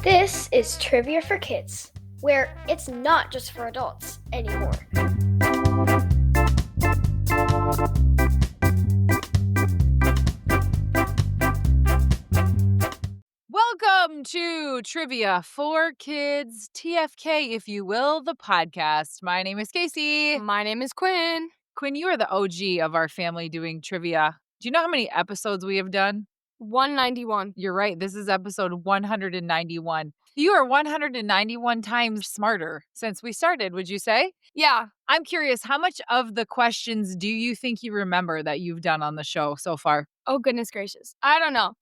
This is Trivia for Kids, where it's not just for adults anymore. Welcome to Trivia for Kids, TFK, if you will, the podcast. My name is Casey. My name is Quinn. Quinn, you are the OG of our family doing trivia. Do you know how many episodes we have done? 191. You're right. This is episode 191. You are 191 times smarter since we started, would you say? Yeah. I'm curious, how much of the questions do you think you remember that you've done on the show so far? Oh, goodness gracious. I don't know.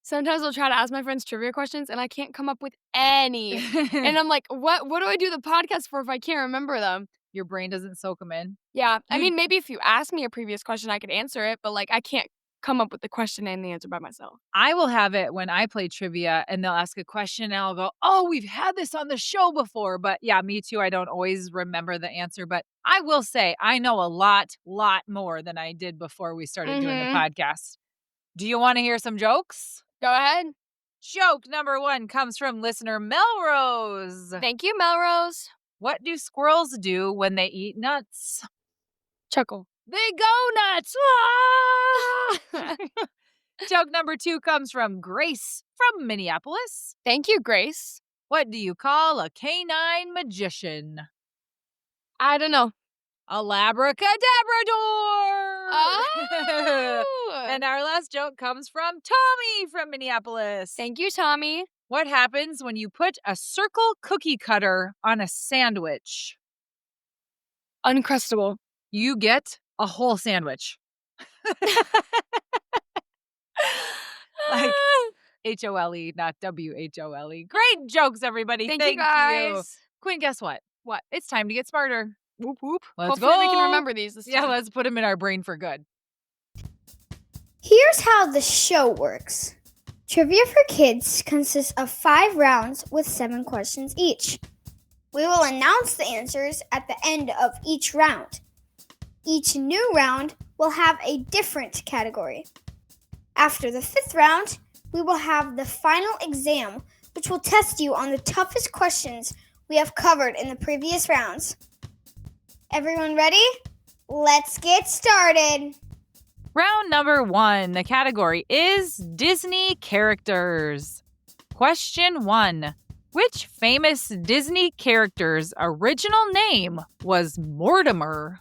Sometimes I'll try to ask my friends trivia questions and I can't come up with any. And I'm like, what do I do the podcast for if I can't remember them? Your brain doesn't soak them in? Yeah. I mean, maybe if you ask me a previous question, I could answer it, but I can't come up with the question and the answer by myself. I will have it when I play trivia and they'll ask a question and I'll go, oh, we've had this on the show before. But yeah, me too. I don't always remember the answer. But I will say I know a lot more than I did before we started doing the podcast. Do you want to hear some jokes? Go ahead. Joke number 1 comes from listener Melrose. Thank you, Melrose. What do squirrels do when they eat nuts? Chuckle. They go nuts. Joke number 2 comes from Grace from Minneapolis. Thank you, Grace. What do you call a canine magician? I don't know. A labracadabrador. Oh. And our last joke comes from Tommy from Minneapolis. Thank you, Tommy. What happens when you put a circle cookie cutter on a sandwich? Uncrustable. You get a whole sandwich. Like H-O-L-E, not W-H-O-L-E. Great jokes, everybody. Thank you, guys. Quinn, guess what? What? It's time to get smarter. Whoop, whoop. Let's Hopefully go. we can remember these this time. Yeah, let's put them in our brain for good. Here's how the show works. Trivia for Kids consists of 5 rounds with 7 questions each. We will announce the answers at the end of each round. Each new round will have a different category. After the 5th round, we will have the final exam, which will test you on the toughest questions we have covered in the previous rounds. Everyone ready? Let's get started. Round number 1. The category is Disney characters. Question 1. Which famous Disney character's original name was Mortimer?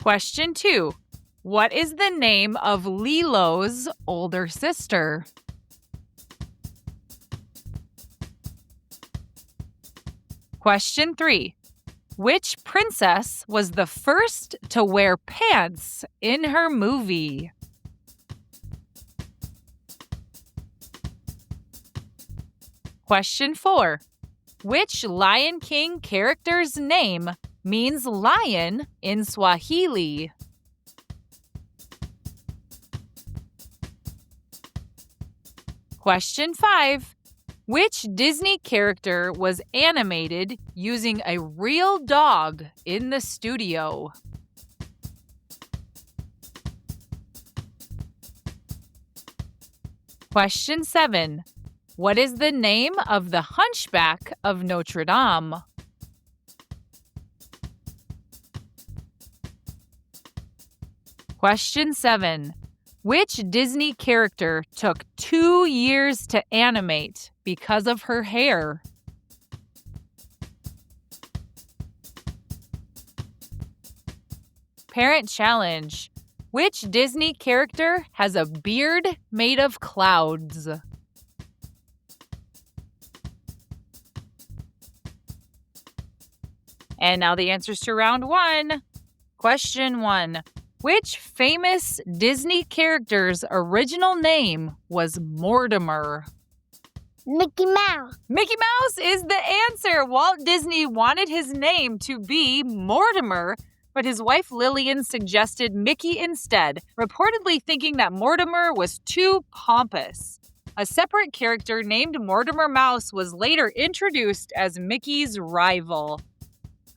Question 2. What is the name of Lilo's older sister? Question 3. Which princess was the first to wear pants in her movie? Question 4. Which Lion King character's name means lion in Swahili? Question 5. Which Disney character was animated using a real dog in the studio? Question 7. What is the name of the Hunchback of Notre Dame? Question 7. Which Disney character took 2 years to animate because of her hair? Parent challenge. Which Disney character has a beard made of clouds? And now the answers to round 1. Question 1. Which famous Disney character's original name was Mortimer? Mickey Mouse. Mickey Mouse is the answer. Walt Disney wanted his name to be Mortimer, but his wife Lillian suggested Mickey instead, reportedly thinking that Mortimer was too pompous. A separate character named Mortimer Mouse was later introduced as Mickey's rival.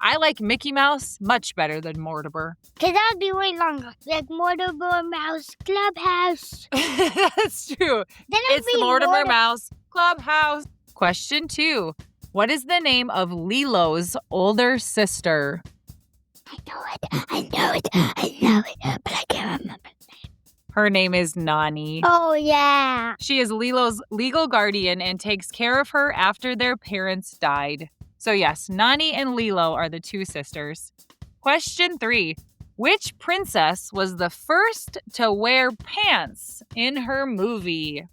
I like Mickey Mouse much better than Mortimer. Because that would be way longer. Like Mortimer Mouse Clubhouse. That's true. Then it would It's be the Mortimer Mouse Clubhouse. Question 2. What is the name of Lilo's older sister? I know it, but I can't remember. Her name is Nani. Oh, yeah. She is Lilo's legal guardian and takes care of her after their parents died. So yes, Nani and Lilo are the two sisters. Question 3. Which princess was the first to wear pants in her movie?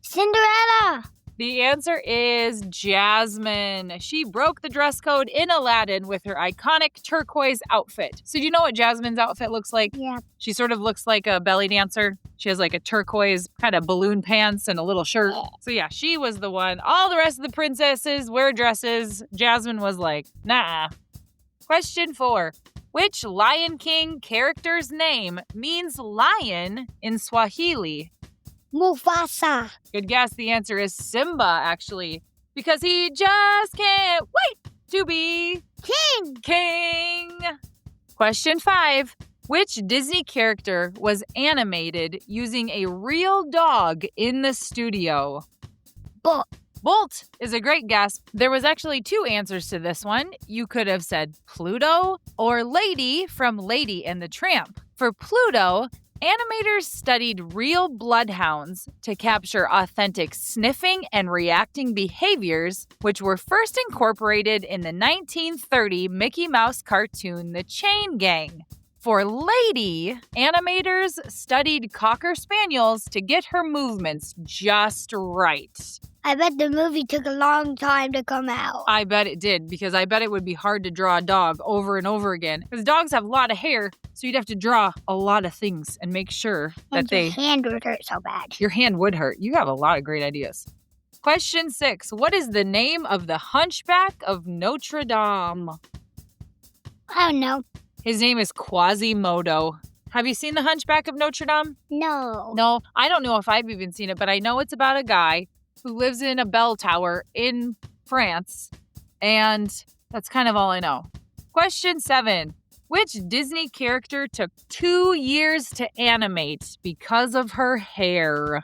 Cinderella. The answer is Jasmine. She broke the dress code in Aladdin with her iconic turquoise outfit. So do you know what Jasmine's outfit looks like? Yeah. She sort of looks like a belly dancer. She has like a turquoise kind of balloon pants and a little shirt. So yeah, she was the one. All the rest of the princesses wear dresses. Jasmine was like, nah. Question 4. Which Lion King character's name means lion in Swahili? Mufasa. Good guess. The answer is Simba, actually, because he just can't wait to be king. Question 5. Which Disney character was animated using a real dog in the studio? Bolt. Bolt is a great guess. There was actually 2 answers to this one. You could have said Pluto or Lady from Lady and the Tramp. For Pluto, animators studied real bloodhounds to capture authentic sniffing and reacting behaviors, which were first incorporated in the 1930 Mickey Mouse cartoon, The Chain Gang. For Lady, animators studied Cocker Spaniels to get her movements just right. I bet the movie took a long time to come out. I bet it did, because I bet it would be hard to draw a dog over and over again. Because dogs have a lot of hair, so you'd have to draw a lot of things and make sure that Your hand would hurt so bad. Your hand would hurt. You have a lot of great ideas. Question 6. What is the name of the Hunchback of Notre Dame? I don't know. His name is Quasimodo. Have you seen the Hunchback of Notre Dame? No. No, I don't know if I've even seen it, but I know it's about a guy who lives in a bell tower in France, and that's kind of all I know. Question 7. Which Disney character took 2 years to animate because of her hair?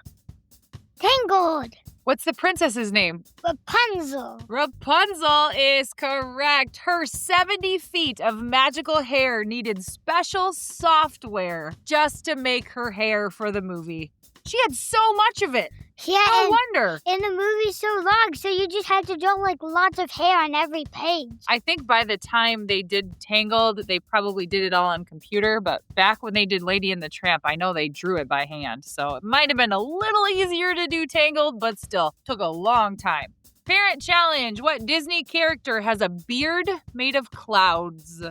Tangled. What's the princess's name? Rapunzel. Rapunzel is correct. Her 70 feet of magical hair needed special software just to make her hair for the movie. She had so much of it. Yeah, No wonder. And the movie's so long, so you just had to draw like lots of hair on every page. I think by the time they did Tangled, they probably did it all on computer. But back when they did Lady and the Tramp, I know they drew it by hand. So it might have been a little easier to do Tangled, but still took a long time. Parent challenge. What Disney character has a beard made of clouds?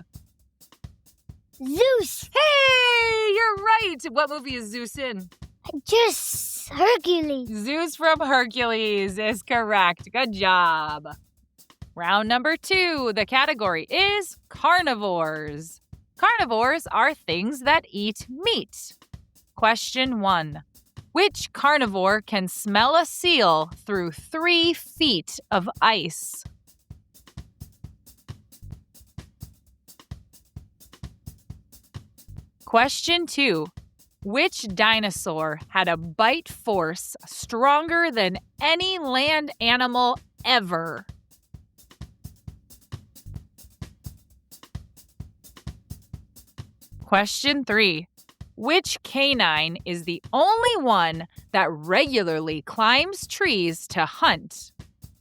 Zeus. Hey, you're right. What movie is Zeus in? Just Hercules. Zeus from Hercules is correct. Good job. Round number 2. The category is carnivores. Carnivores are things that eat meat. Question 1. Which carnivore can smell a seal through 3 feet of ice? Question 2. Which dinosaur had a bite force stronger than any land animal ever? Question 3. Which canine is the only one that regularly climbs trees to hunt?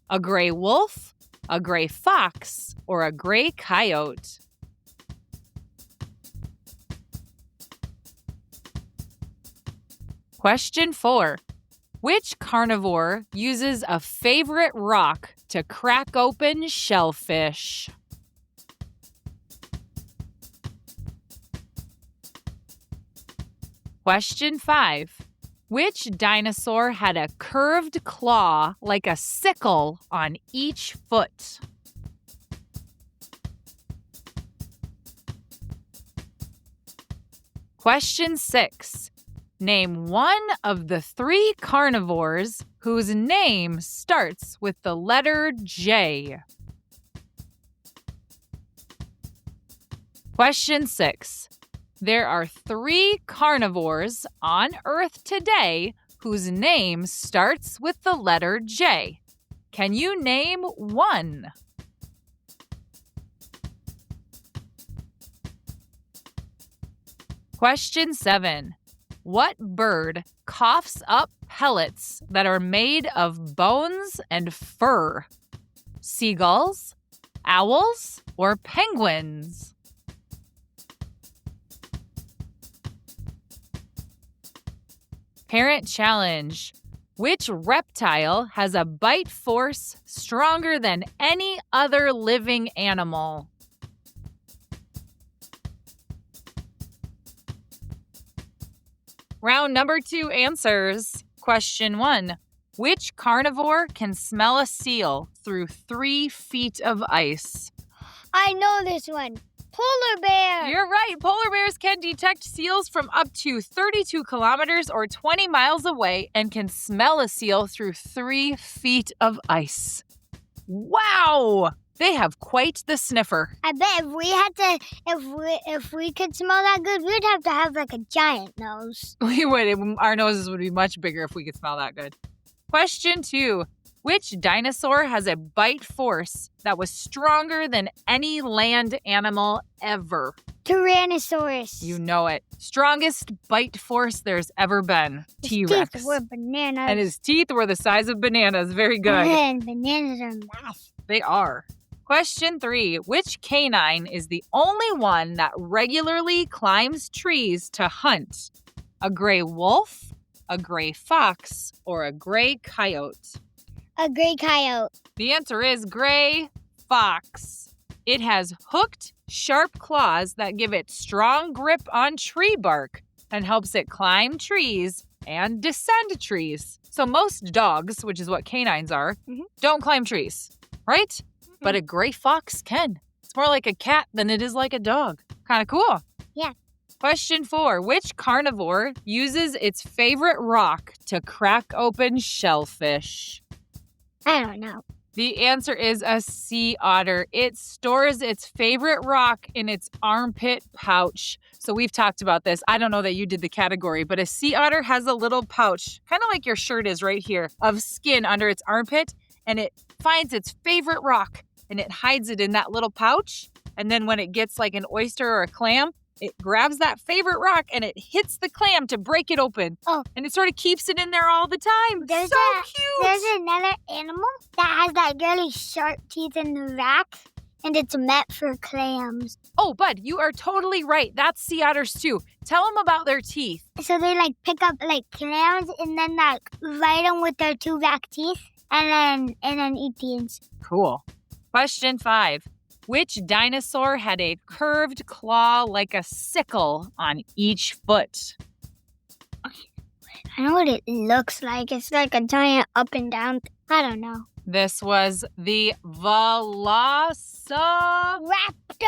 A gray wolf, a gray fox, or a gray coyote? Question 4. Which carnivore uses a favorite rock to crack open shellfish? Question 5. Which dinosaur had a curved claw like a sickle on each foot? Question 6. Name one of the 3 carnivores whose name starts with the letter J. Question 6. There are 3 carnivores on Earth today whose name starts with the letter J. Can you name one? Question 7. What bird coughs up pellets that are made of bones and fur? Seagulls, owls, or penguins? Parent challenge. Which reptile has a bite force stronger than any other living animal? Round number 2 answers. Question 1. Which carnivore can smell a seal through 3 feet of ice? I know this one. Polar bear. You're right. Polar bears can detect seals from up to 32 kilometers or 20 miles away and can smell a seal through 3 feet of ice. Wow! They have quite the sniffer. I bet if we could smell that good, we'd have to have like a giant nose. We would. Our noses would be much bigger if we could smell that good. Question 2. Which dinosaur has a bite force that was stronger than any land animal ever? Tyrannosaurus. You know it. Strongest bite force there's ever been. T-Rex. His teeth were bananas. And his teeth were the size of bananas. Very good. And bananas are massive. They are. Question 3. Which canine is the only one that regularly climbs trees to hunt? A gray wolf, a gray fox, or a gray coyote? A gray coyote. The answer is gray fox. It has hooked, sharp claws that give it strong grip on tree bark and helps it climb trees and descend trees. So most dogs, which is what canines are, don't climb trees, right? But a gray fox can. It's more like a cat than it is like a dog. Kind of cool. Yeah. Question 4. Which carnivore uses its favorite rock to crack open shellfish? I don't know. The answer is a sea otter. It stores its favorite rock in its armpit pouch. So we've talked about this. I don't know that you did the category, but a sea otter has a little pouch, kind of like your shirt is right here, of skin under its armpit, and it finds its favorite rock, and it hides it in that little pouch. And then when it gets like an oyster or a clam, it grabs that favorite rock and it hits the clam to break it open. Oh. And it sort of keeps it in there all the time. There's Cute. There's another animal that has like really sharp teeth in the rack, and it's meant for clams. Oh, Bud, you are totally right. That's sea otters too. Tell them about their teeth. So they like pick up like clams and then like bite them with their 2 back teeth, and then eat the inside. Cool. Question 5. Which dinosaur had a curved claw like a sickle on each foot? I know what it looks like. It's like a giant up and down. I don't know. This was the Velociraptor. Raptor. The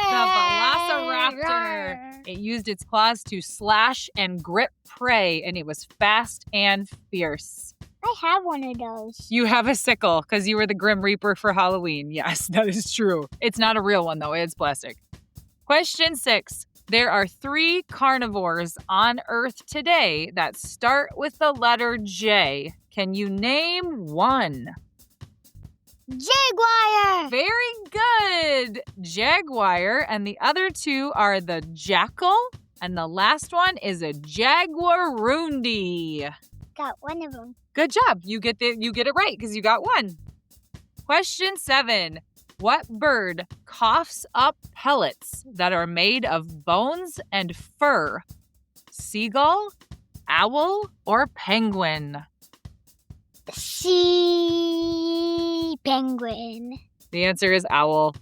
Velociraptor. It used its claws to slash and grip prey, and it was fast and fierce. I have one of those. You have a sickle because you were the Grim Reaper for Halloween. Yes, that is true. It's not a real one, though. It's plastic. Question 6. There are 3 carnivores on Earth today that start with the letter J. Can you name one? Jaguar. Very good. Jaguar, and the other 2 are the jackal, and the last one is a jaguarundi. Got one of them. Good job. You get it right because you got 1. Question 7. What bird coughs up pellets that are made of bones and fur? Seagull, owl, or penguin? Sea penguin. The answer is owl.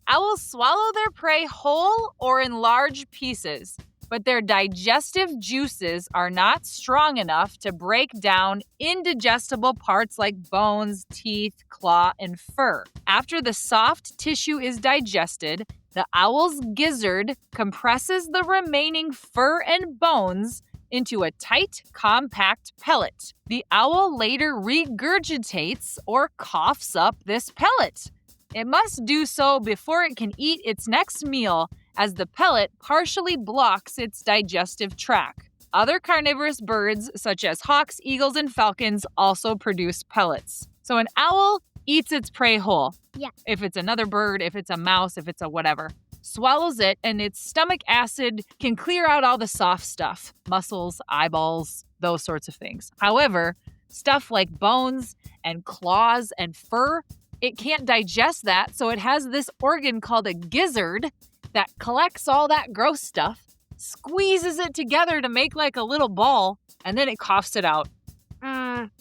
Owls swallow their prey whole or in large pieces, but their digestive juices are not strong enough to break down indigestible parts like bones, teeth, claw, and fur. After the soft tissue is digested, the owl's gizzard compresses the remaining fur and bones into a tight, compact pellet. The owl later regurgitates or coughs up this pellet. It must do so before it can eat its next meal, as the pellet partially blocks its digestive tract. Other carnivorous birds, such as hawks, eagles, and falcons, also produce pellets. So an owl eats its prey whole. Yeah. If it's another bird, if it's a mouse, if it's a whatever. Swallows it, and its stomach acid can clear out all the soft stuff. Muscles, eyeballs, those sorts of things. However, stuff like bones and claws and fur, it can't digest that, so it has this organ called a gizzard that collects all that gross stuff, squeezes it together to make like a little ball, and then it coughs it out.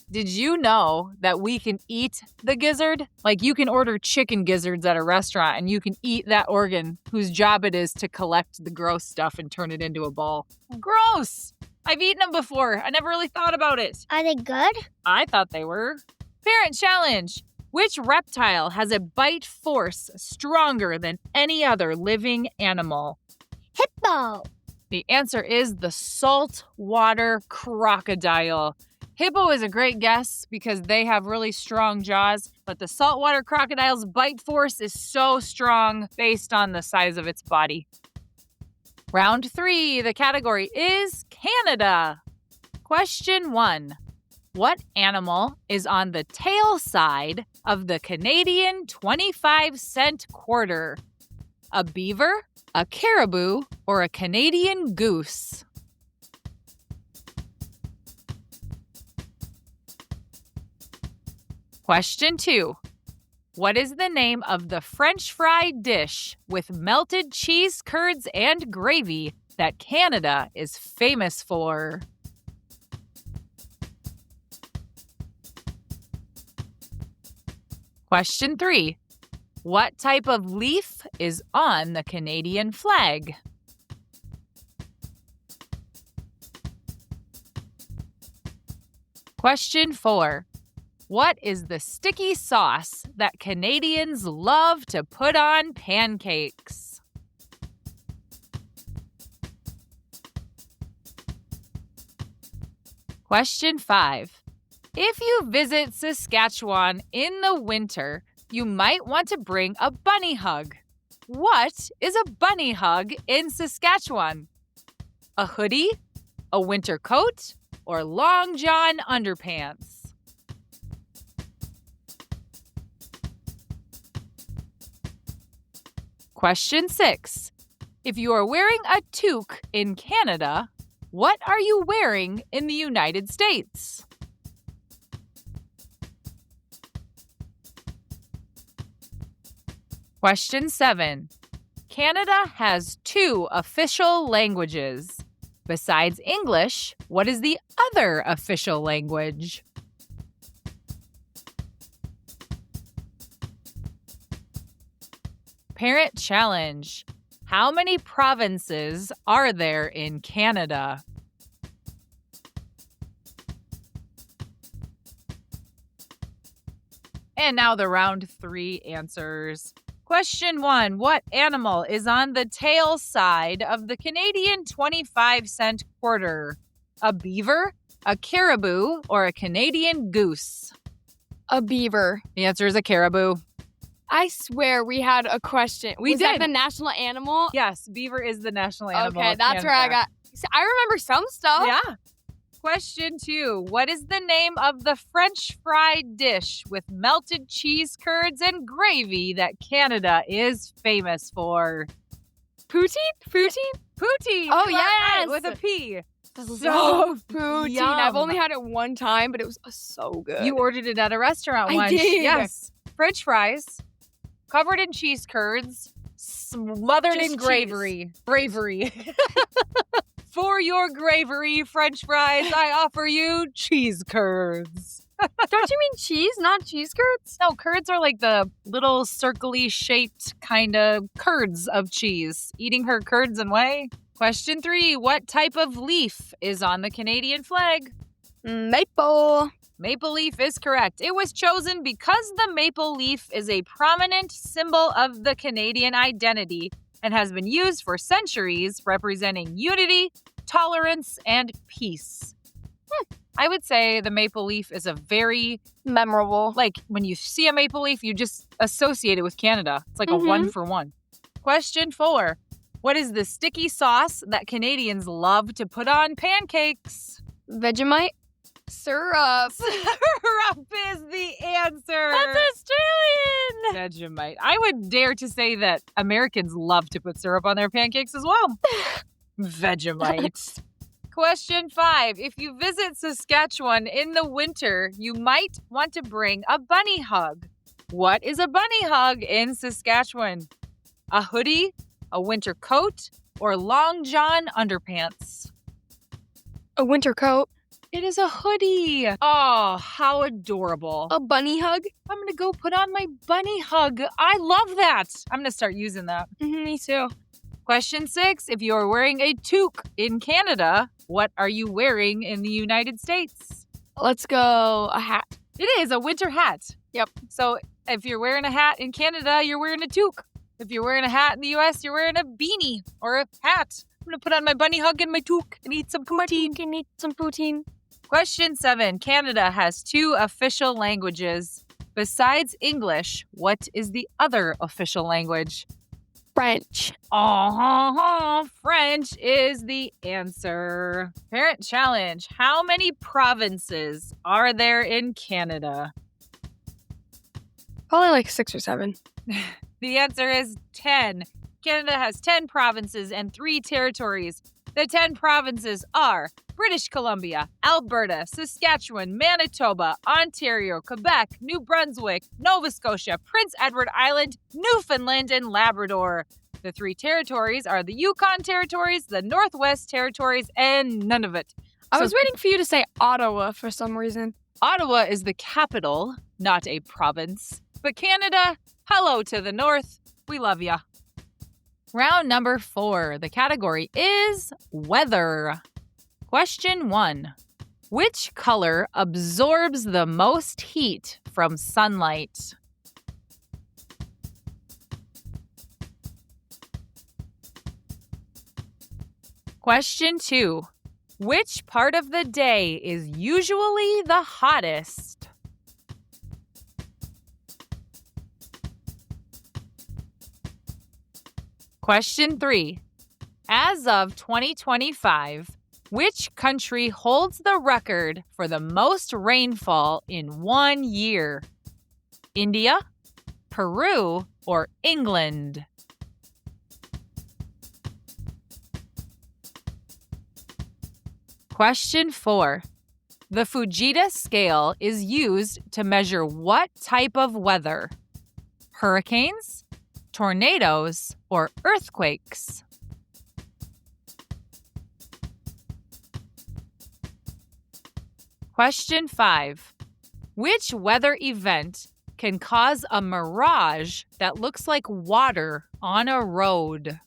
Did you know that we can eat the gizzard? Like you can order chicken gizzards at a restaurant and you can eat that organ whose job it is to collect the gross stuff and turn it into a ball. Gross! I've eaten them before. I never really thought about it. Are they good? I thought they were. Parent challenge. Which reptile has a bite force stronger than any other living animal? Hippo. The answer is the saltwater crocodile. Hippo is a great guess because they have really strong jaws, but the saltwater crocodile's bite force is so strong based on the size of its body. Round 3, the category is Canada. Question 1. What animal is on the tail side of the Canadian 25-cent quarter? A beaver, a caribou, or a Canadian goose? Question 2. What is the name of the French fry dish with melted cheese curds and gravy that Canada is famous for? Question 3. What type of leaf is on the Canadian flag? Question 4. What is the sticky sauce that Canadians love to put on pancakes? Question 5. If you visit Saskatchewan in the winter, you might want to bring a bunny hug. What is a bunny hug in Saskatchewan? A hoodie, a winter coat, or long john underpants? Question 6. If you are wearing a toque in Canada, what are you wearing in the United States? Question 7. Canada has 2 official languages. Besides English, what is the other official language? Parent challenge. How many provinces are there in Canada? And now the round 3 answers. Question 1. What animal is on the tail side of the Canadian 25-cent quarter? A beaver, a caribou, or a Canadian goose? A beaver. The answer is a caribou. I swear we had a question. We Was did. that the national animal? Yes, beaver is the national animal. Okay, of that's where I Canada. got. I remember some stuff. Yeah. Question 2. What is the name of the French fried dish with melted cheese curds and gravy that Canada is famous for? Poutine? Poutine? Poutine. Oh, You are right, yes. with a P. So poutine. yum. I've only had it one time, but it was so good. You ordered it at a restaurant I once. did. Yes. French fries, covered in cheese curds, smothered Just in cheese. Bravery. For your bravery, French fries, I offer you cheese curds. Don't you mean cheese, not cheese curds? No, curds are like the little circly shaped kind of curds of cheese. Eating her curds and whey. Question 3. What type of leaf is on the Canadian flag? Maple. Maple leaf is correct. It was chosen because the maple leaf is a prominent symbol of the Canadian identity and has been used for centuries, representing unity, tolerance, and peace. I would say the maple leaf is a very, Memorable. like, when you see a maple leaf, you just associate it with Canada. It's like a 1-for-1. Question 4. What is the sticky sauce that Canadians love to put on pancakes? Vegemite. Syrup. Syrup is the answer. That's Australian. Vegemite. I would dare to say that Americans love to put syrup on their pancakes as well. Vegemite. Question 5. If you visit Saskatchewan in the winter, you might want to bring a bunny hug. What is a bunny hug in Saskatchewan? A hoodie, a winter coat, or long john underpants? A winter coat. It is a hoodie. Oh, how adorable. A bunny hug. I'm going to go put on my bunny hug. I love that. I'm going to start using that. Me too. Question 6. If you are wearing a toque in Canada, what are you wearing in the United States? Let's go. A hat. It is a winter hat. Yep. So if you're wearing a hat in Canada, you're wearing a toque. If you're wearing a hat in the U.S., you're wearing a beanie or a hat. I'm going to put on my bunny hug and my toque and eat some poutine. Can eat some poutine. Question 7. Canada has 2 official languages. Besides English, what is the other official language? French. French is the answer. Parent challenge. How many provinces are there in Canada? Probably like 6 or 7. The answer is 10. Canada has 10 provinces and 3 territories. The 10 provinces are British Columbia, Alberta, Saskatchewan, Manitoba, Ontario, Quebec, New Brunswick, Nova Scotia, Prince Edward Island, Newfoundland, and Labrador. The 3 territories are the Yukon Territories, the Northwest Territories, and Nunavut. I was waiting for you to say Ottawa for some reason. Ottawa is the capital, not a province. But Canada, hello to the north. We love ya. Round number 4. The category is weather. Question 1. Which color absorbs the most heat from sunlight? Question 2. Which part of the day is usually the hottest? Question 3. As of 2025, which country holds the record for the most rainfall in 1 year? India, Peru, or England? Question 4. The Fujita scale is used to measure what type of weather? Hurricanes, tornadoes, or earthquakes? Question 5. Which weather event can cause a mirage that looks like water on a road?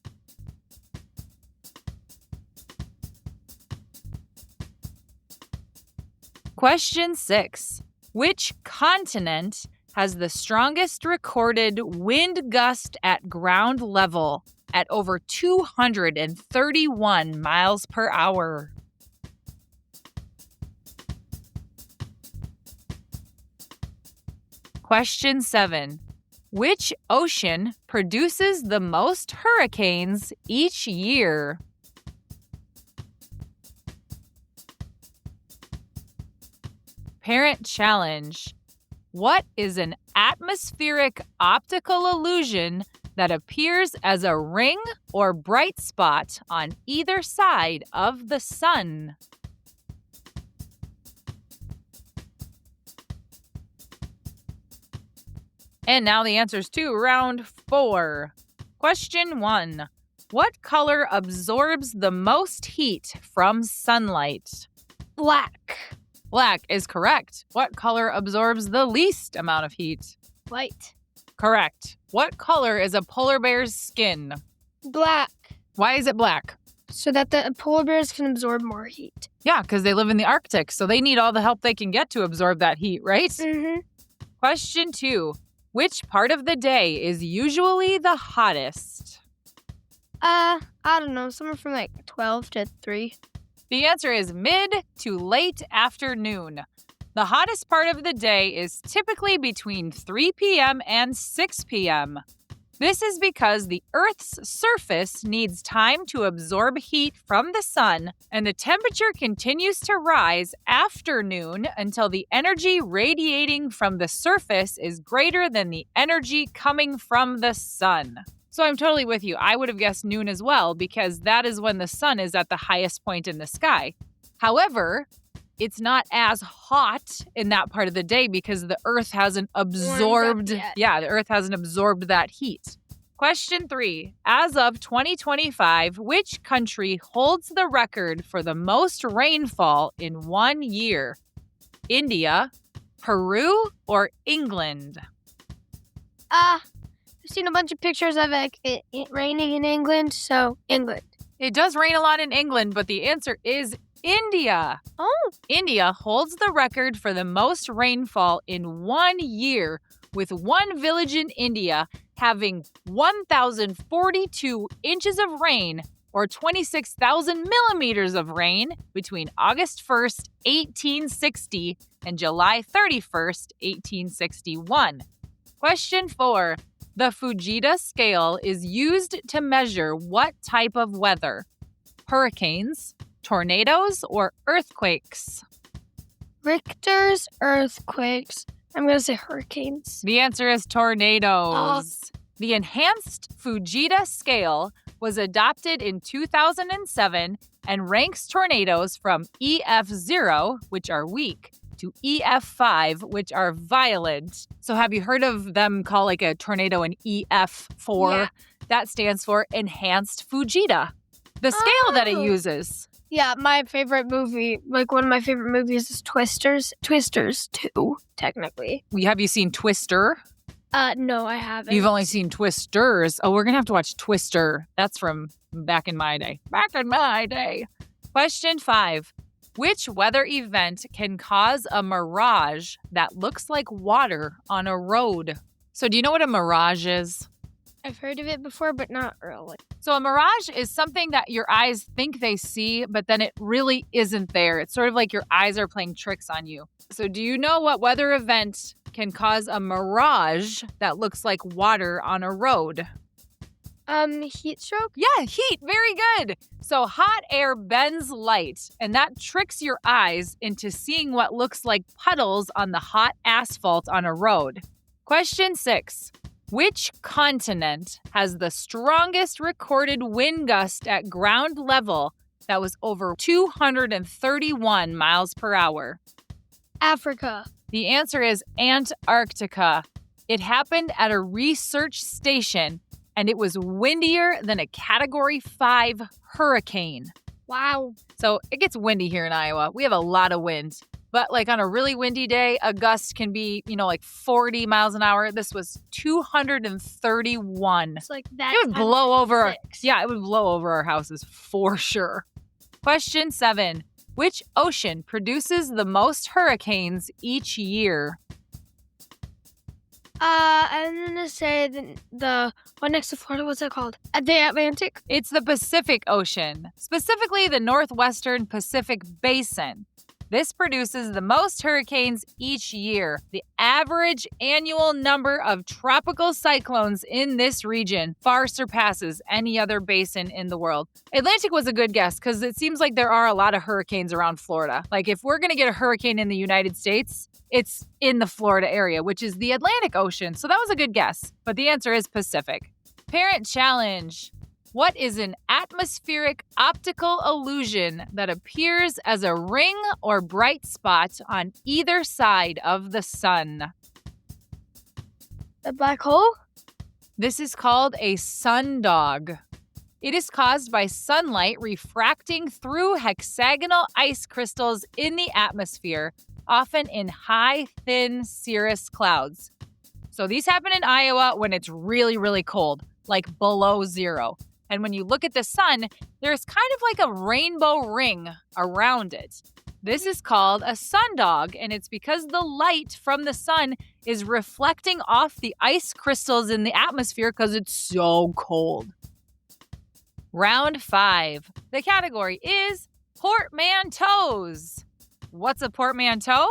Question 6. Which continent has the strongest recorded wind gust at ground level at over 231 miles per hour? Question 7. Which ocean produces the most hurricanes each year? Parent challenge. What is an atmospheric optical illusion that appears as a ring or bright spot on either side of the sun? And now the answers to round 4. Question 1. What color absorbs the most heat from sunlight? Black. Black is correct. What color absorbs the least amount of heat? White. Correct. What color is a polar bear's skin? Black. Why is it black? So that the polar bears can absorb more heat. Yeah, because they live in the Arctic, so they need all the help they can get to absorb that heat, right? Mm-hmm. Question 2. Which part of the day is usually the hottest? I don't know, somewhere from like 12 to 3. The answer is mid to late afternoon. The hottest part of the day is typically between 3 p.m. and 6 p.m. This is because the Earth's surface needs time to absorb heat from the sun, and the temperature continues to rise after noon until the energy radiating from the surface is greater than the energy coming from the sun. So I'm totally with you. I would have guessed noon as well, because that is when the sun is at the highest point in the sky. However, it's not as hot in that part of the day because the Earth hasn't absorbed. The Earth hasn't absorbed that heat. Question 3. As of 2025, which country holds the record for the most rainfall in 1 year? India, Peru, or England? I've seen a bunch of pictures of it raining in England, so England. It does rain a lot in England, but the answer is India. Oh. India holds the record for the most rainfall in 1 year, with one village in India having 1,042 inches of rain, or 26,000 millimeters of rain, between August 1st, 1860 and July 31st, 1861. Question 4. The Fujita scale is used to measure what type of weather? Hurricanes, tornadoes, or earthquakes? Richter's earthquakes. I'm going to say hurricanes. The answer is tornadoes. The enhanced Fujita scale was adopted in 2007 and ranks tornadoes from EF0, which are weak, to EF5, which are violent. So have you heard of them call like a tornado an EF4? Yeah. That stands for enhanced Fujita, the scale that it uses. Yeah, my favorite movie, like one of my favorite movies is Twisters. Twisters 2, technically. Have you seen Twister? No, I haven't. You've only seen Twisters. Oh, we're going to have to watch Twister. That's from back in my day. Back in my day. Question 5. Which weather event can cause a mirage that looks like water on a road? So do you know what a mirage is? I've heard of it before, but not really. So a mirage is something that your eyes think they see, but then it really isn't there. It's sort of like your eyes are playing tricks on you. So do you know what weather event can cause a mirage that looks like water on a road? Heat stroke? Yeah, heat. Very good. So hot air bends light, and that tricks your eyes into seeing what looks like puddles on the hot asphalt on a road. Question 6. Which continent has the strongest recorded wind gust at ground level that was over 231 miles per hour? Africa. The answer is Antarctica. It happened at a research station, and it was windier than a Category 5 hurricane. Wow. So it gets windy here in Iowa. We have a lot of wind. But like on a really windy day, a gust can be, like 40 miles an hour. This was 231. It's like that. It would blow over. 6. Yeah, it would blow over our houses for sure. Question 7. Which ocean produces the most hurricanes each year? I'm gonna say the one next to Florida. What's it called? The Atlantic. It's the Pacific Ocean, specifically the Northwestern Pacific Basin. This produces the most hurricanes each year. The average annual number of tropical cyclones in this region far surpasses any other basin in the world. Atlantic was a good guess because it seems like there are a lot of hurricanes around Florida. Like if we're going to get a hurricane in the United States, it's in the Florida area, which is the Atlantic Ocean. So that was a good guess, but the answer is Pacific. Parent challenge. What is an atmospheric optical illusion that appears as a ring or bright spot on either side of the sun? A black hole? This is called a sundog. It is caused by sunlight refracting through hexagonal ice crystals in the atmosphere, often in high, thin cirrus clouds. So these happen in Iowa when it's really, really cold, like below zero. And when you look at the sun, there's kind of like a rainbow ring around it. This is called a sundog, and it's because the light from the sun is reflecting off the ice crystals in the atmosphere because it's so cold. Round 5. The category is portmanteaus. What's a portmanteau?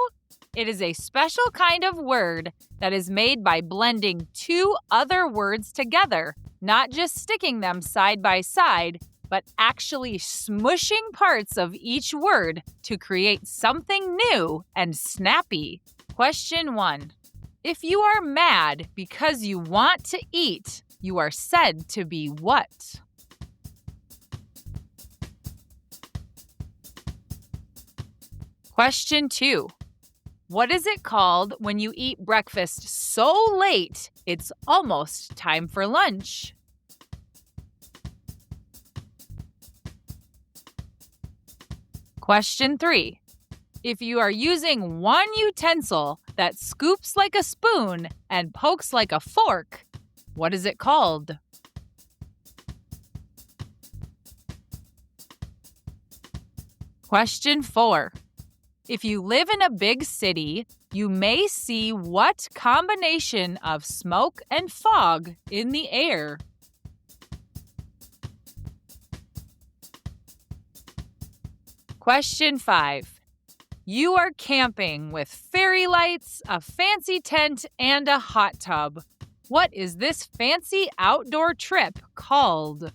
It is a special kind of word that is made by blending two other words together, not just sticking them side by side, but actually smushing parts of each word to create something new and snappy. Question 1. If you are mad because you want to eat, you are said to be what? Question 2. What is it called when you eat breakfast so late it's almost time for lunch? Question 3. If you are using one utensil that scoops like a spoon and pokes like a fork, what is it called? Question 4. If you live in a big city, you may see what combination of smoke and fog in the air? Question 5. You are camping with fairy lights, a fancy tent, and a hot tub. What is this fancy outdoor trip called?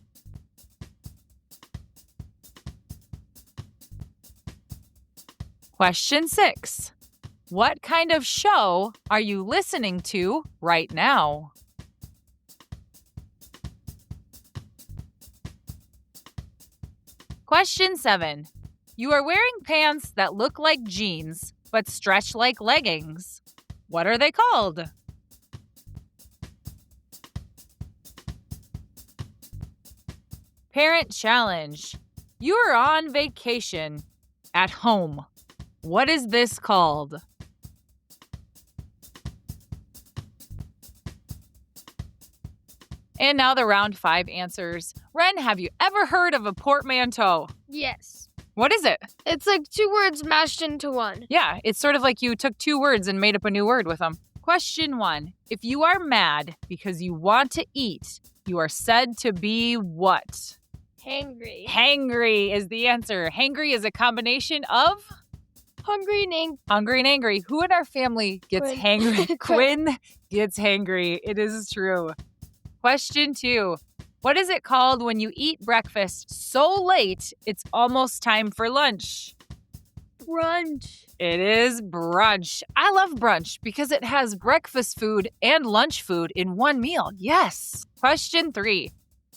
Question 6. What kind of show are you listening to right now? Question 7. You are wearing pants that look like jeans but stretch like leggings. What are they called? Parent challenge. You are on vacation at home. What is this called? And now the round 5 answers. Ren, have you ever heard of a portmanteau? Yes. What is it? It's like two words mashed into one. Yeah, it's sort of like you took two words and made up a new word with them. Question 1. If you are mad because you want to eat, you are said to be what? Hangry. Hangry is the answer. Hangry is a combination of Hungry and angry. hungry and angry. Who in our family gets Quinn. hangry? Quinn gets hangry. It is true. Question 2. What is it called when you eat breakfast so late it's almost time for lunch? Brunch. It is brunch. I love brunch because it has breakfast food and lunch food in one meal. Yes. Question 3.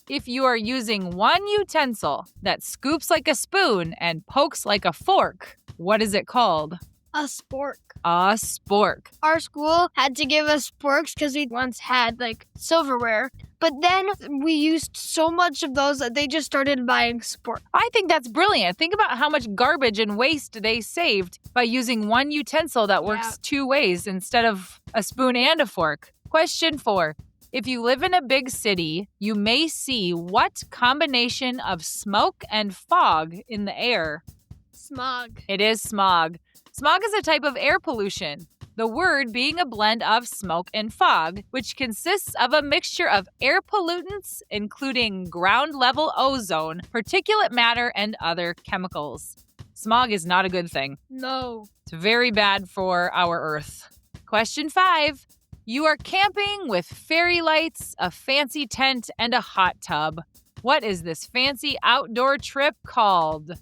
If you are using one utensil that scoops like a spoon and pokes like a fork, what is it called? A spork. A spork. Our school had to give us sporks because we once had like silverware. But then we used so much of those that they just started buying sporks. I think that's brilliant. Think about how much garbage and waste they saved by using one utensil that works two ways instead of a spoon and a fork. Question 4. If you live in a big city, you may see what combination of smoke and fog in the air? Smog. It is smog. Smog is a type of air pollution, the word being a blend of smoke and fog, which consists of a mixture of air pollutants, including ground-level ozone, particulate matter, and other chemicals. Smog is not a good thing. No. It's very bad for our Earth. Question 5. You are camping with fairy lights, a fancy tent, and a hot tub. What is this fancy outdoor trip called?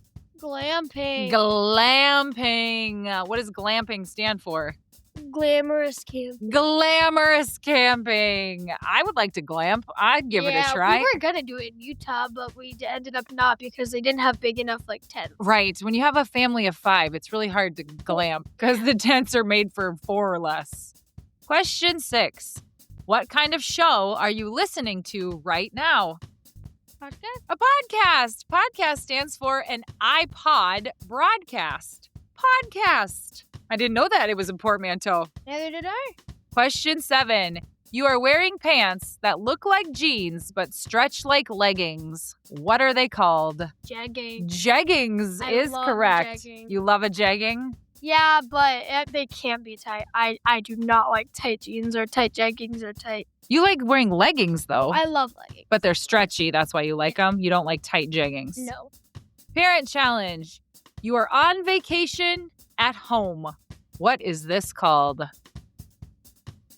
Glamping. Glamping. What does glamping stand for? Glamorous camp. Glamorous camping. I would like to glamp. I'd give it a try. We were going to do it in Utah, but we ended up not because they didn't have big enough tents. Right. When you have a family of 5, it's really hard to glamp because the tents are made for 4 or less. Question 6. What kind of show are you listening to right now? Podcast? A podcast. Podcast stands for an iPod broadcast. Podcast. I didn't know that it was a portmanteau. Neither did I. Question 7. You are wearing pants that look like jeans but stretch like leggings. What are they called? Jegging. Jeggings I is love correct. jegging. You love a jegging? Yeah, but they can't be tight. I do not like tight jeans or tight jeggings or tight. You like wearing leggings, though. I love leggings. But they're stretchy. That's why you like them. You don't like tight jeggings. No. Parent challenge. You are on vacation at home. What is this called?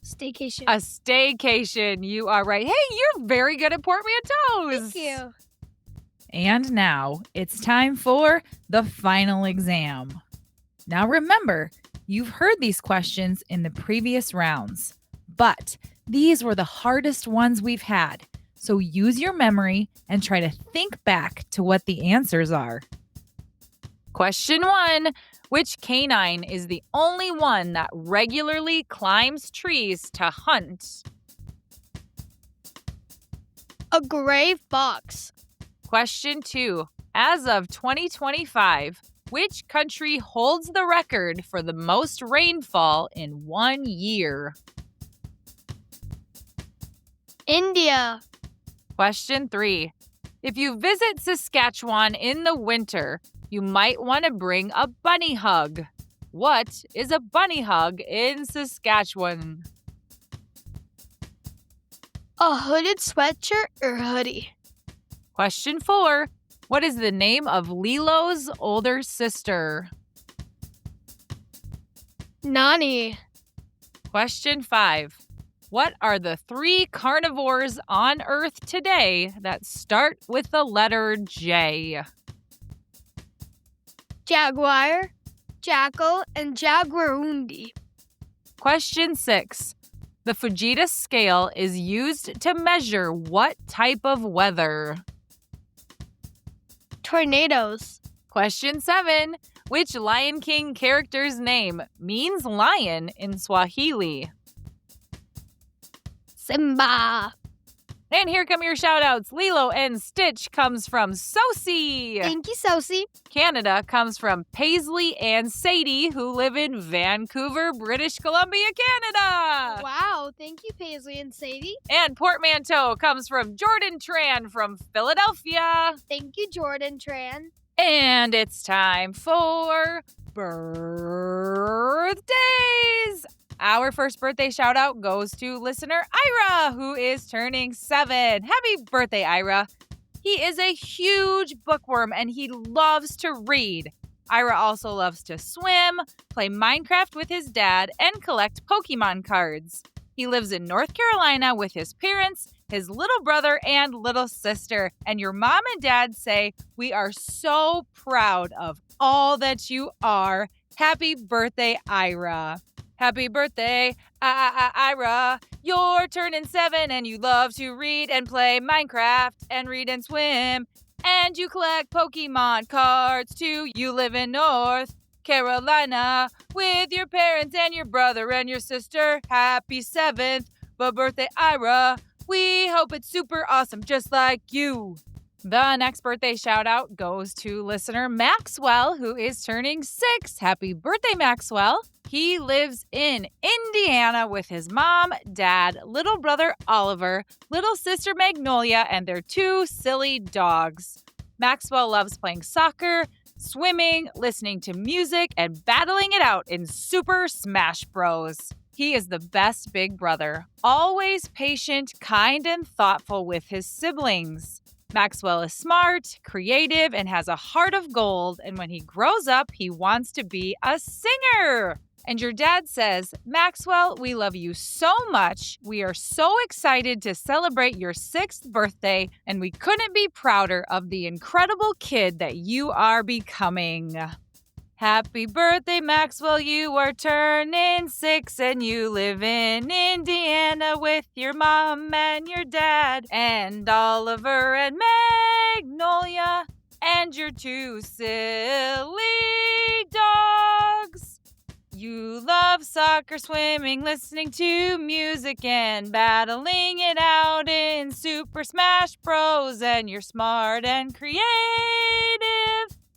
Staycation. A staycation. You are right. Hey, you're very good at portmanteaus. Thank you. And now it's time for the final exam. Now remember, you've heard these questions in the previous rounds, but these were the hardest ones we've had. So use your memory and try to think back to what the answers are. Question 1. Which canine is the only one that regularly climbs trees to hunt? A gray fox. Question 2. As of 2025, which country holds the record for the most rainfall in 1 year? India. Question 3. If you visit Saskatchewan in the winter, you might want to bring a bunny hug. What is a bunny hug in Saskatchewan? A hooded sweatshirt or hoodie. Question 4. What is the name of Lilo's older sister? Nani. Question 5. What are the 3 carnivores on Earth today that start with the letter J? Jaguar, jackal, and jaguarundi. Question 6. The Fujita scale is used to measure what type of weather? Tornadoes. Question 7. Which Lion King character's name means lion in Swahili? Simba. And here come your shout-outs. Lilo and Stitch comes from Sosie. Thank you, Sosie. Canada comes from Paisley and Sadie, who live in Vancouver, British Columbia, Canada. Wow, thank you, Paisley and Sadie. And Portmanteau comes from Jordan Tran from Philadelphia. Thank you, Jordan Tran. And it's time for birthdays. Our first birthday shout out goes to listener Ira, who is turning 7. Happy birthday, Ira. He is a huge bookworm and he loves to read. Ira also loves to swim, play Minecraft with his dad, and collect Pokemon cards. He lives in North Carolina with his parents, his little brother, and little sister. And your mom and dad say, we are so proud of all that you are. Happy birthday, Ira. Happy birthday, Ira. You're turning 7 and you love to read and play Minecraft and read and swim. And you collect Pokemon cards too. You live in North Carolina with your parents and your brother and your sister. Happy 7th birthday, Ira. We hope it's super awesome just like you. The next birthday shout out goes to listener Maxwell, who is turning 6. Happy birthday, Maxwell. He lives in Indiana with his mom, dad, little brother Oliver, little sister Magnolia, and their 2 silly dogs. Maxwell loves playing soccer, swimming, listening to music, and battling it out in Super Smash Bros. He is the best big brother, always patient, kind, and thoughtful with his siblings. Maxwell is smart, creative, and has a heart of gold, and when he grows up, he wants to be a singer. And your dad says, Maxwell, we love you so much. We are so excited to celebrate your 6th birthday, and we couldn't be prouder of the incredible kid that you are becoming. Happy birthday, Maxwell. You are turning 6 and you live in Indiana with your mom and your dad and Oliver and Magnolia and your 2 silly dogs. You love soccer, swimming, listening to music, and battling it out in Super Smash Bros. And you're smart and creative,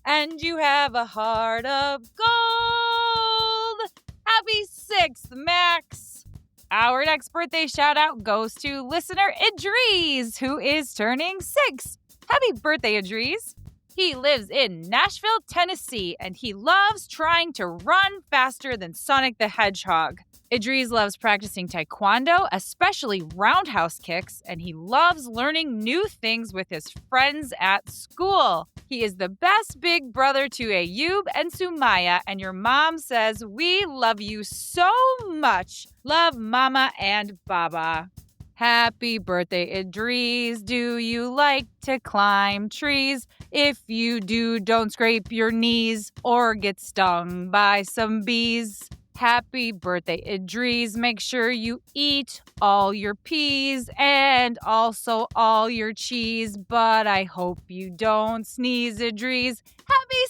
and you have a heart of gold. Happy 6th, Max! Our next birthday shout out goes to listener Idris, who is turning 6. Happy birthday, Idris! He lives in Nashville, Tennessee, and he loves trying to run faster than Sonic the Hedgehog. Idris loves practicing taekwondo, especially roundhouse kicks, and he loves learning new things with his friends at school. He is the best big brother to Ayub and Sumaya, and your mom says, "We love you so much. Love, Mama and Baba." Happy birthday, Idris. Do you like to climb trees? If you do, don't scrape your knees or get stung by some bees. Happy birthday, Idris. Make sure you eat all your peas and also all your cheese, but I hope you don't sneeze, Idris. Happy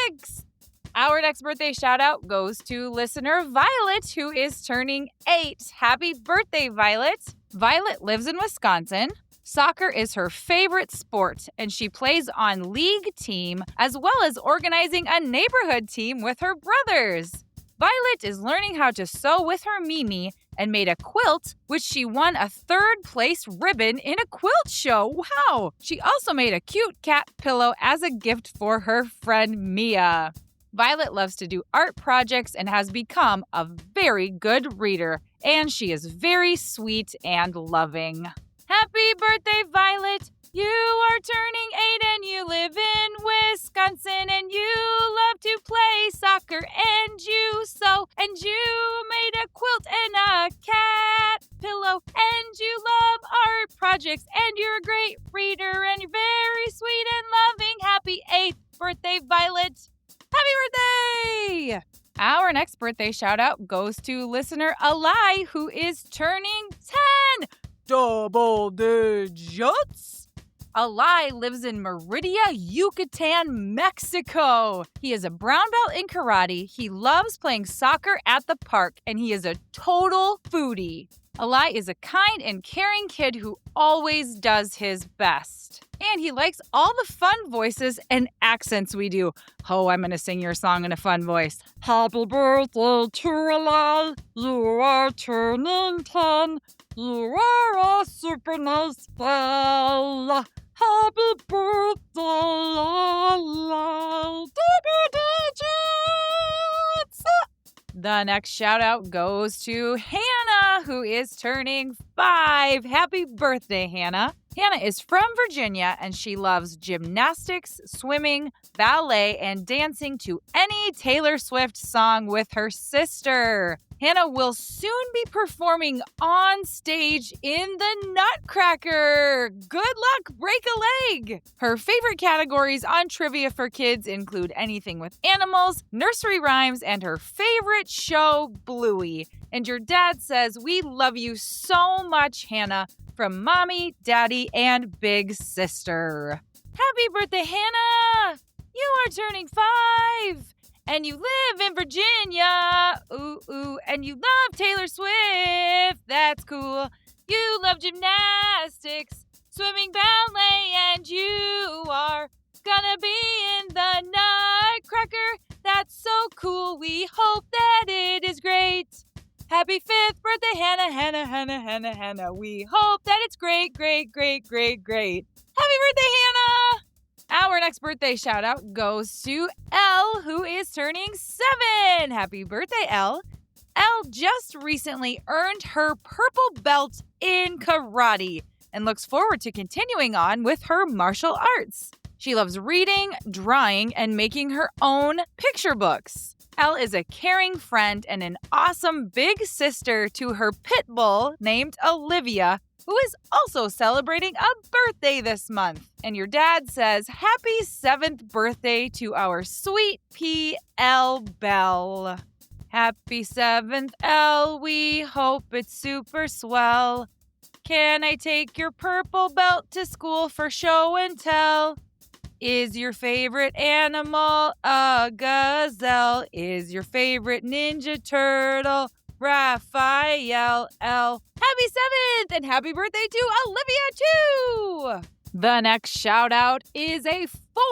6th! Our next birthday shout out goes to listener Violet, who is turning 8. Happy birthday, Violet. Violet lives in Wisconsin. Soccer is her favorite sport, and she plays on league team as well as organizing a neighborhood team with her brothers. Violet is learning how to sew with her Mimi and made a quilt, which she won a 3rd place ribbon in a quilt show. Wow! She also made a cute cat pillow as a gift for her friend Mia. Violet loves to do art projects and has become a very good reader, and she is very sweet and loving. Happy birthday, Violet! You are turning 8 and you live in Wisconsin, and you love to play soccer and you sew, and you made a quilt and a cat pillow, and you love art projects, and you're a great reader, and you're very sweet and loving. Happy 8th birthday, Violet! Happy birthday! Our next birthday shout out goes to listener Alai, who is turning 10. Double digits! Alai lives in Merida, Yucatan, Mexico. He is a brown belt in karate. He loves playing soccer at the park, and he is a total foodie. Alai is a kind and caring kid who always does his best. And he likes all the fun voices and accents we do. Oh, I'm going to sing your song in a fun voice. Happy birthday to Alai. You are turning 10. You are a super nice fella. Happy birthday, Alai. The next shout out goes to Hannah, who is turning 5. Happy birthday, Hannah. Hannah is from Virginia, and she loves gymnastics, swimming, ballet, and dancing to any Taylor Swift song with her sister. Hannah will soon be performing on stage in the Nutcracker. Good luck, break a leg! Her favorite categories on Trivia for Kids include anything with animals, nursery rhymes, and her favorite show, Bluey. And your dad says, "We love you so much, Hannah," from Mommy, Daddy, and Big Sister. Happy birthday, Hannah! You are turning 5! And you live in Virginia. Ooh, and you love Taylor Swift. That's cool. You love gymnastics, swimming, ballet, and you are gonna be in the Nutcracker. That's so cool. We hope that it is great. Happy 5th birthday, Hannah. We hope that it's great. Happy birthday, Hannah! Our next birthday shout out goes to Elle, who is turning 7. Happy birthday, Elle. Elle just recently earned her purple belt in karate and looks forward to continuing on with her martial arts. She loves reading, drawing, and making her own picture books. Elle is a caring friend and an awesome big sister to her pit bull named Olivia, who is also celebrating a birthday this month. And your dad says, happy 7th birthday to our sweet P.L. Bell. Happy 7th, Elle. We hope it's super swell. Can I take your purple belt to school for show and tell? Is your favorite animal a gazelle? Is your favorite Ninja Turtle Raphael L? Happy 7th and happy birthday to Olivia too! The next shout out is a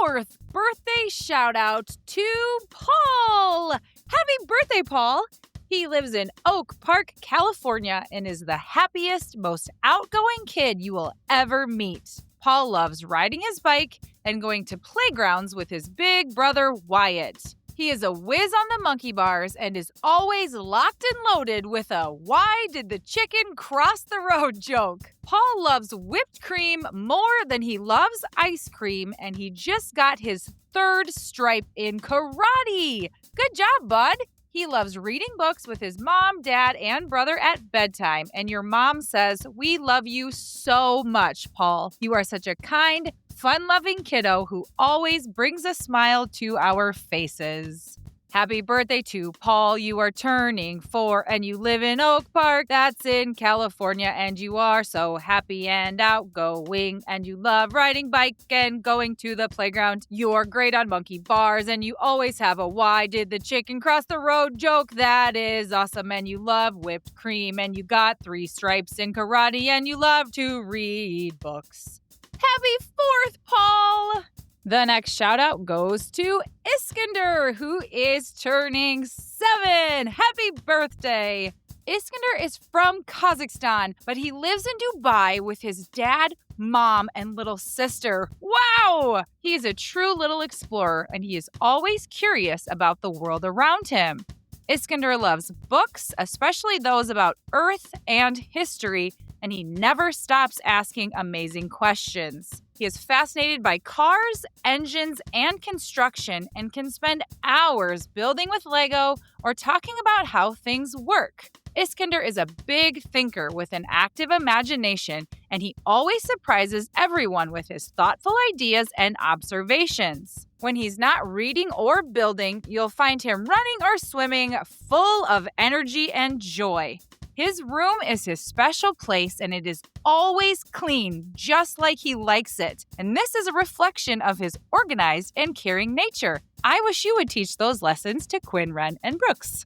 4th birthday shout out to Paul. Happy birthday, Paul! He lives in Oak Park, California, and is the happiest, most outgoing kid you will ever meet. Paul loves riding his bike and going to playgrounds with his big brother Wyatt. He is a whiz on the monkey bars and is always locked and loaded with a "why did the chicken cross the road" joke. Paul loves whipped cream more than he loves ice cream, and he just got his 3rd stripe in karate. Good job, bud. He loves reading books with his mom, dad, and brother at bedtime. And your mom says, "We love you so much, Paul. You are such a kind, fun-loving kiddo who always brings a smile to our faces." Happy birthday to Paul. You are turning 4 and you live in Oak Park. That's in California. And you are so happy and outgoing. And you love riding bike and going to the playground. You are great on monkey bars. And you always have a "why did the chicken cross the road" joke. That is awesome. And you love whipped cream. And you got 3 stripes in karate. And you love to read books. Happy 4th, Paul! The next shout out goes to Iskander, who is turning 7. Happy birthday! Iskander is from Kazakhstan, but he lives in Dubai with his dad, mom, and little sister. Wow! He is a true little explorer, and he is always curious about the world around him. Iskander loves books, especially those about Earth and history, and he never stops asking amazing questions. He is fascinated by cars, engines, and construction and can spend hours building with Lego or talking about how things work. Iskander is a big thinker with an active imagination, and he always surprises everyone with his thoughtful ideas and observations. When he's not reading or building, you'll find him running or swimming, full of energy and joy. His room is his special place, and it is always clean, just like he likes it. And this is a reflection of his organized and caring nature. I wish you would teach those lessons to Quinn, Wren, and Brooks.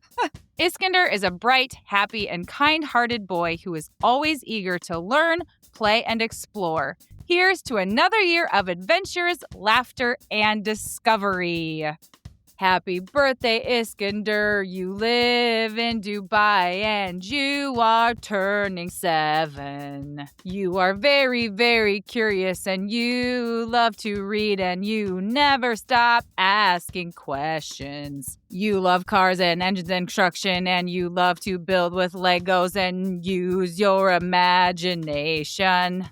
Iskander is a bright, happy, and kind-hearted boy who is always eager to learn, play, and explore. Here's to another year of adventures, laughter, and discovery. Happy birthday, Iskander. You live in Dubai and you are turning 7. You are very, very curious and you love to read and you never stop asking questions. You love cars and engines and construction and you love to build with Legos and use your imagination.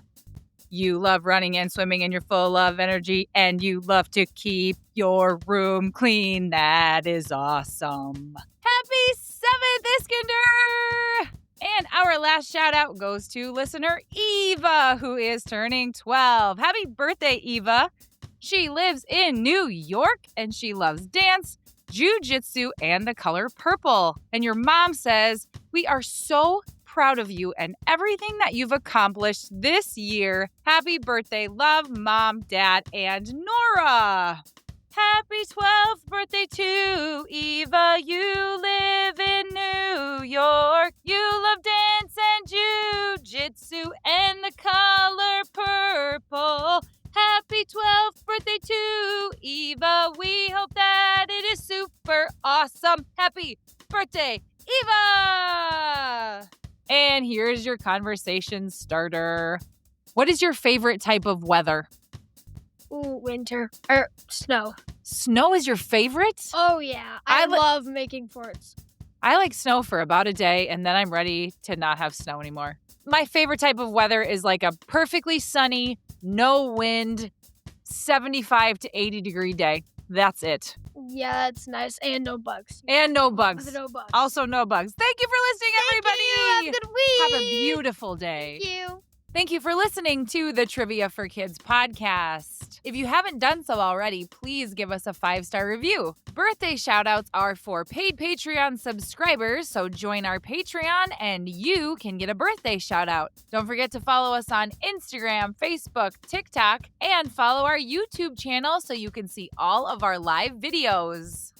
You love running and swimming and you're full of energy and you love to keep your room clean. That is awesome. Happy 7th, Iskander! And our last shout out goes to listener Eva, who is turning 12. Happy birthday, Eva. She lives in New York and she loves dance, jiu-jitsu, and the color purple. And your mom says, "We are so proud of you and everything that you've accomplished this year. Happy birthday, love, Mom, Dad, and Nora." Happy 12th birthday to Eva. You live in New York. You love dance and jiu-jitsu and the color purple. Happy 12th birthday to Eva. We hope that it is super awesome. Happy birthday, Eva! And here's your conversation starter. What is your favorite type of weather? Ooh, winter. Or snow. Snow is your favorite? Oh, yeah. I love making forts. I like snow for about a day, and then I'm ready to not have snow anymore. My favorite type of weather is like a perfectly sunny, no wind, 75 to 80 degree day. That's it. Yeah, that's nice. And no bugs. And no bugs. No bugs. Also no bugs. Thank you for listening, everybody. Have a good week. Have a beautiful day. Thank you. Thank you for listening to the Trivia for Kids podcast. If you haven't done so already, please give us a 5-star review. Birthday shoutouts are for paid Patreon subscribers, so join our Patreon and you can get a birthday shoutout. Don't forget to follow us on Instagram, Facebook, TikTok, and follow our YouTube channel so you can see all of our live videos.